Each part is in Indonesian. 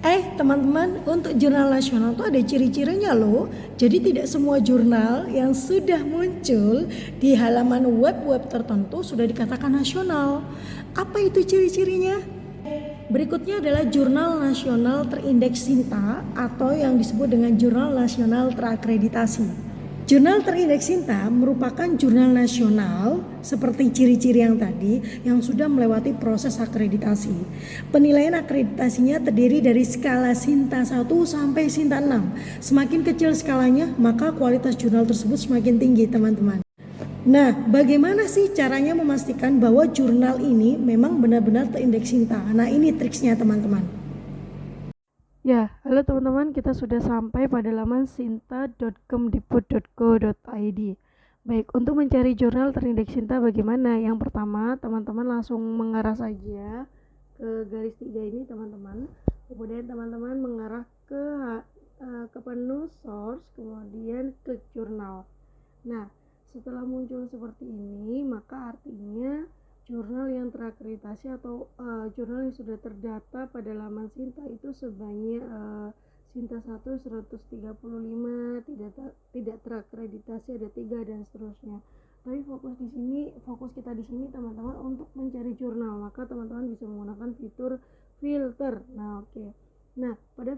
Teman-teman, untuk jurnal nasional tuh ada ciri-cirinya loh. Jadi tidak semua jurnal yang sudah muncul di halaman web-web tertentu sudah dikatakan nasional. Apa itu ciri-cirinya? Berikutnya adalah jurnal nasional terindeks SINTA atau yang disebut dengan jurnal nasional terakreditasi. Jurnal terindeks SINTA merupakan jurnal nasional seperti ciri-ciri yang tadi yang sudah melewati proses akreditasi. Penilaian akreditasinya terdiri dari skala SINTA 1 sampai SINTA 6. Semakin kecil skalanya, maka kualitas jurnal tersebut semakin tinggi, teman-teman. Nah, bagaimana sih caranya memastikan bahwa jurnal ini memang benar-benar terindeks SINTA? Nah, ini triksnya, teman-teman. Ya, halo teman-teman, kita sudah sampai pada laman sinta.kemdikbud.go.id. Baik, untuk mencari jurnal terindeks SINTA bagaimana? Yang pertama, teman-teman langsung mengarah saja ke garis 3 ini, teman-teman. Kemudian teman-teman mengarah ke menu source, kemudian klik jurnal. Nah, setelah muncul seperti ini, maka artinya jurnal yang terakreditasi atau jurnal yang sudah terdata pada laman SINTA itu sebanyak SINTA 1 135, tidak terakreditasi ada 3 dan seterusnya. Tapi fokus kita di sini teman-teman untuk mencari jurnal, maka teman-teman bisa menggunakan fitur filter. Nah, oke. Nah, pada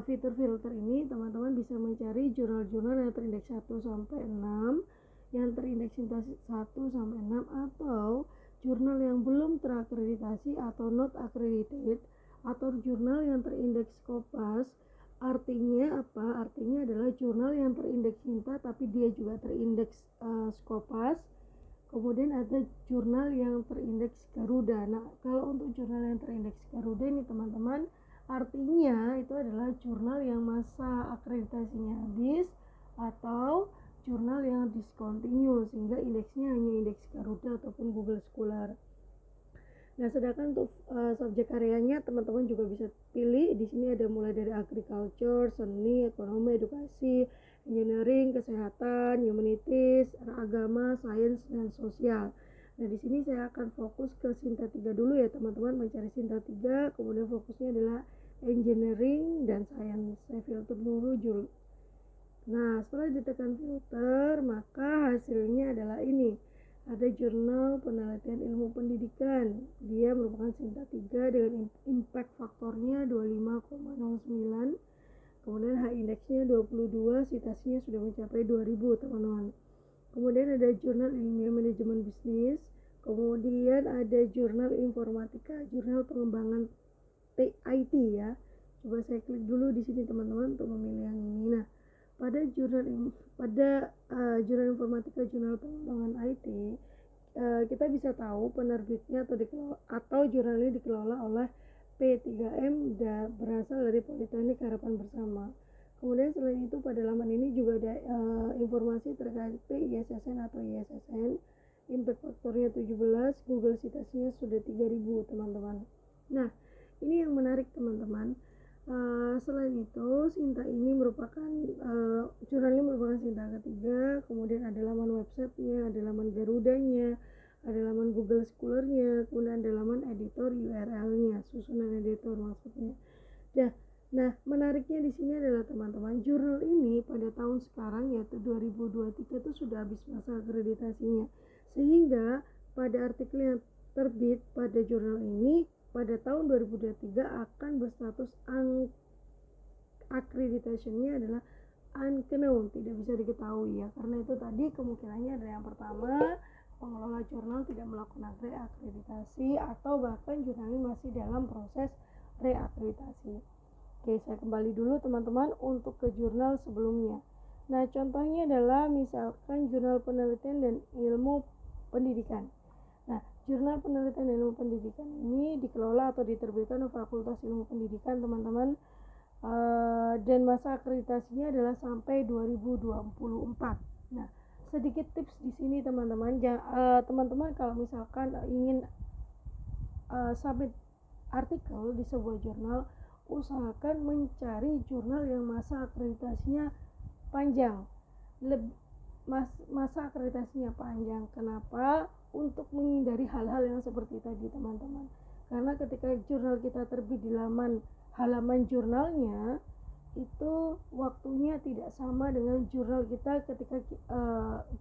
fitur filter ini teman-teman bisa mencari jurnal-jurnal yang terindeks 1 sampai 6, yang terindeks SINTA 1 sampai 6, atau jurnal yang belum terakreditasi atau not accredited, atau jurnal yang terindeks Scopus. Artinya apa? Artinya adalah jurnal yang terindeks SINTA tapi dia juga terindeks Scopus. Kemudian ada jurnal yang terindeks Garuda. Nah, kalau untuk jurnal yang terindeks Garuda ini teman-teman, artinya itu adalah jurnal yang masa akreditasinya habis atau jurnal yang discontinue sehingga indeksnya hanya indeks Garuda ataupun Google Scholar. Nah, sedangkan untuk subjek karyanya teman-teman juga bisa pilih. Di sini ada mulai dari agriculture, seni, ekonomi, edukasi, engineering, kesehatan, humanities, agama, sains, dan sosial. Nah, di sini saya akan fokus ke SINTA 3 dulu ya teman-teman, mencari SINTA 3, kemudian fokusnya adalah engineering dan sains. Saya filter dulu jurnal. Nah, setelah ditekan filter, maka hasilnya adalah ini. Ada jurnal penelitian ilmu pendidikan. Dia merupakan SINTA 3 dengan impact faktornya 25,09. Kemudian H indeksnya 22, citasinya sudah mencapai 2000, teman-teman. Kemudian ada jurnal ilmiah manajemen bisnis. Kemudian ada jurnal informatika, jurnal pengembangan IT ya. Coba saya klik dulu di sini teman-teman untuk memilih yang ini. Nah, pada jurnal informatika, jurnal pengembangan IT, kita bisa tahu penerbitnya atau jurnal ini dikelola oleh P3M dan berasal dari Politeknik Harapan Bersama. Kemudian selain itu pada laman ini juga ada informasi terkait PISSN atau ISSN. Impact faktornya 17, Google citasinya sudah 3000, teman-teman. Nah, ini yang menarik teman-teman. Selain itu, SINTA ini merupakan jurnal ini merupakan SINTA ketiga. Kemudian ada laman websitenya, ada laman Garudanya, ada laman Google Scholar-nya, kemudian ada laman editor URL-nya, susunan editor maksudnya. Nah, menariknya di sini adalah teman-teman, jurnal ini pada tahun sekarang yaitu 2023 itu sudah habis masa akreditasinya. Sehingga pada artikel yang terbit pada jurnal ini pada tahun 2023 akan berstatus accreditation-nya adalah unknown, tidak bisa diketahui ya. Karena itu tadi kemungkinannya ada yang pertama, pengelola jurnal tidak melakukan reakreditasi atau bahkan jurnal ini masih dalam proses reakreditasi. Oke, saya kembali dulu teman-teman untuk ke jurnal sebelumnya. Nah, contohnya adalah misalkan jurnal penelitian dan ilmu pendidikan. Nah, jurnal penelitian dan ilmu pendidikan ini dikelola atau diterbitkan oleh Fakultas Ilmu Pendidikan, teman-teman, dan masa akreditasinya adalah sampai 2024. Nah, sedikit tips di sini teman-teman. Teman-teman kalau misalkan ingin submit artikel di sebuah jurnal, usahakan mencari jurnal yang masa akreditasinya panjang. Masa akreditasinya panjang. Kenapa? Untuk menghindari hal-hal yang seperti tadi teman-teman. Karena ketika jurnal kita terbit di laman halaman jurnalnya itu waktunya tidak sama dengan jurnal kita ketika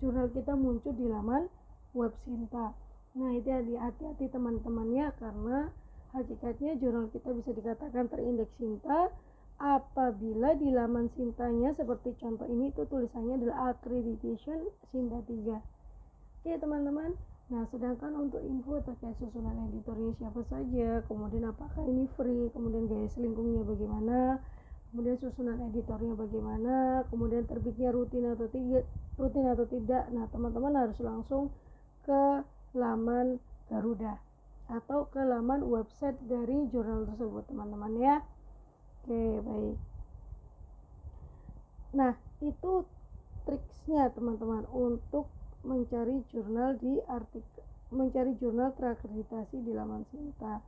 jurnal kita muncul di laman web Sinta. Nah, itu hati-hati teman-teman ya, karena hakikatnya jurnal kita bisa dikatakan terindeks Sinta apabila di laman Sintanya seperti contoh ini itu tulisannya adalah accreditation Sinta 3. Oke teman-teman, nah sedangkan untuk info terkait susunan editornya siapa saja, kemudian apakah ini free, kemudian gaya selingkungnya bagaimana, kemudian susunan editornya bagaimana, kemudian terbitnya rutin atau tidak. Nah teman-teman harus langsung ke laman Garuda atau ke laman website dari jurnal tersebut teman-teman ya. Oke baik. Nah itu triksnya teman-teman untuk mencari jurnal terakreditasi di laman Sinta.